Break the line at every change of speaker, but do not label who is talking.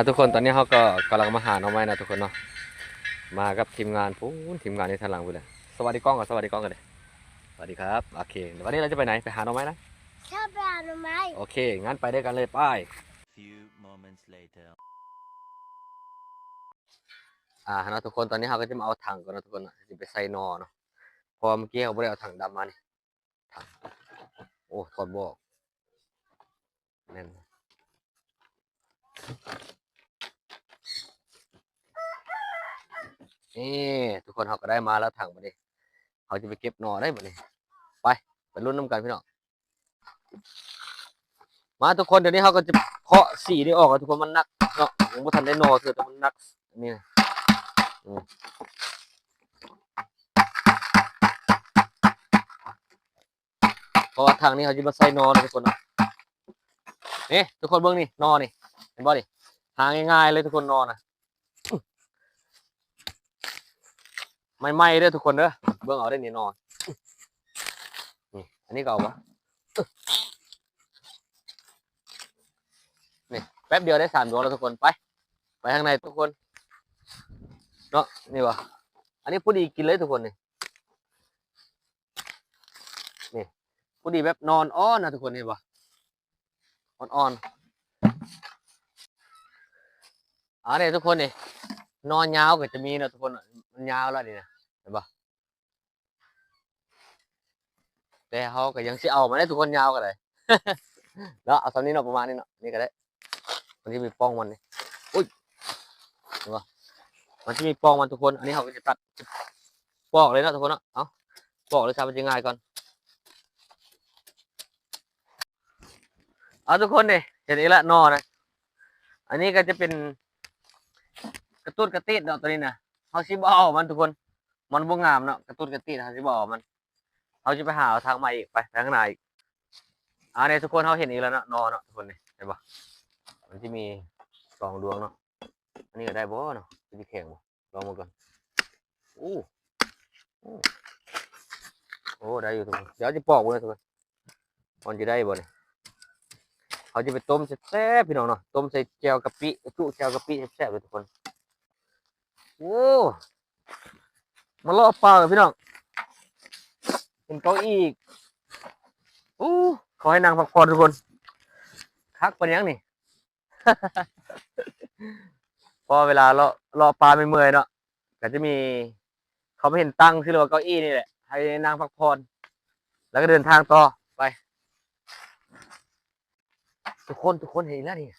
ทุกคนตอนนี้เขาก็กำลังมาหาหน่อไม้นะทุกคนเนาะมากับทีมงานพูนทีมงานในทางหลังพูนเลยสวัสดีกล้องก่อนสวัสดีกล้องกันเลยสวัสดีครับโอเคเดี๋ยววันนี้เราจะไปไหนไปหาหน่อไม้นะ
ชอบไปหาหน่อไม้
โอเคงั้นไปด้วยกันเลยไป
Few moments later.
นะทุกคนตอนนี้เขาก็จะมาเอาถังก่อนนะทุกคนนะจะไปใส่นอเนาะเพอเมื่อกี้เขาไม่ได้เอาถังดำมานี่ถังโอ้ถอดบอกแน่นนี่ทุกคนเขาก็ได้มาแล้วถังมาดิเขาจะไปเก็บนอได้หมดเลยไปรุ่นน้ำกันพี่น้องมาทุกคนเดี๋ยวนี้เขาก็จะเคาะสีนี่ออกทุกคนมันนักเนาะยังไม่ทันได้นอคือแต่มันนักนี่นะเพราะว่าทางนี้เขาจะมาใส่นอนะทุกคนเนาะนี่ทุกคนเบื้องนี่นอนี่เห็นบ่ดิหาง่ายๆเลยทุกคนนอนะไม่ไหม้เด้อทุกคนเด้อเบื้องเอาได้นี่นอนนี่อันนี้ก็เอาวะนี่แป๊บเดียวได้3 ดวงแล้วทุกคนไปข้างในทุกคนเนาะนี่วะอันนี้พอดีกินเลยทุกคนนี่พอดีแบบนอนอ้อนนะทุกคนนี่วะอ่อนเนี่ยทุกคนนี่นอนยาวก็จะมีนะทุกคนมันยาวแล้วนี่นะเห็นปะแต่เขาก็ยังสิเอามาได้ทุกคนยาวก็ได้ แล้วเอาตอนนี้เนาะประมาณนี้เนาะนี่ก็ได้มันที่มีป้องมันนี่อุ้ยเห็นปะมันที่มีป้องมันทุกคนอันนี้เขาก็จะตัดปอกเลยเนาะทุกคนเนาะเอาปอกเลยทำมันจะง่ายก่อนเอาทุกคนดิเห็นอีกละนอนะอันนี้ก็จะเป็นกระตุ้นกระติดเนาะตัวนี้นะเขาชิบเอามันทุกคนมันบ่งามเนาะกระตุ้นกระติดเขาชิบเอามันเขาจะไปหาทางใหม่อีกไปทางไหนอีกเนี่ยทุกคนเขาเห็นอีกแล้วเนาะนอเนาะทุกคนนี่เห็นปะมันที่มี2 ดวงเนาะอันนี้ก็ได้บ่เนาะจะแข็งบ่ลองมาก่อนอู้โอ้ได้อยู่ทุกคนเดี๋ยวจะปอกเลยทุกคนมันจะได้บ่เนี่ยเขาจะไปต้มแซ่บๆพี่น้องเนาะต้มใส่แจ่วกะปิจุแจ่วกะปิแซ่บๆเลยทุกคนโอ้มาล่อปลาเลยพี่น้องเป็นเก้าอี้อู้ขอให้นางพักผ่อนทุกคนคักเป็นยังนี่ พอเวลารอปลาไม่เมื่อยเนาะก็จะมีเขาไม่เห็นตั้งที่เรียกว่าเก้าอี้นี่แหละให้นางพักผ่อนแล้วก็เดินทางต่อไปทุกคนเห็นแล้วนี่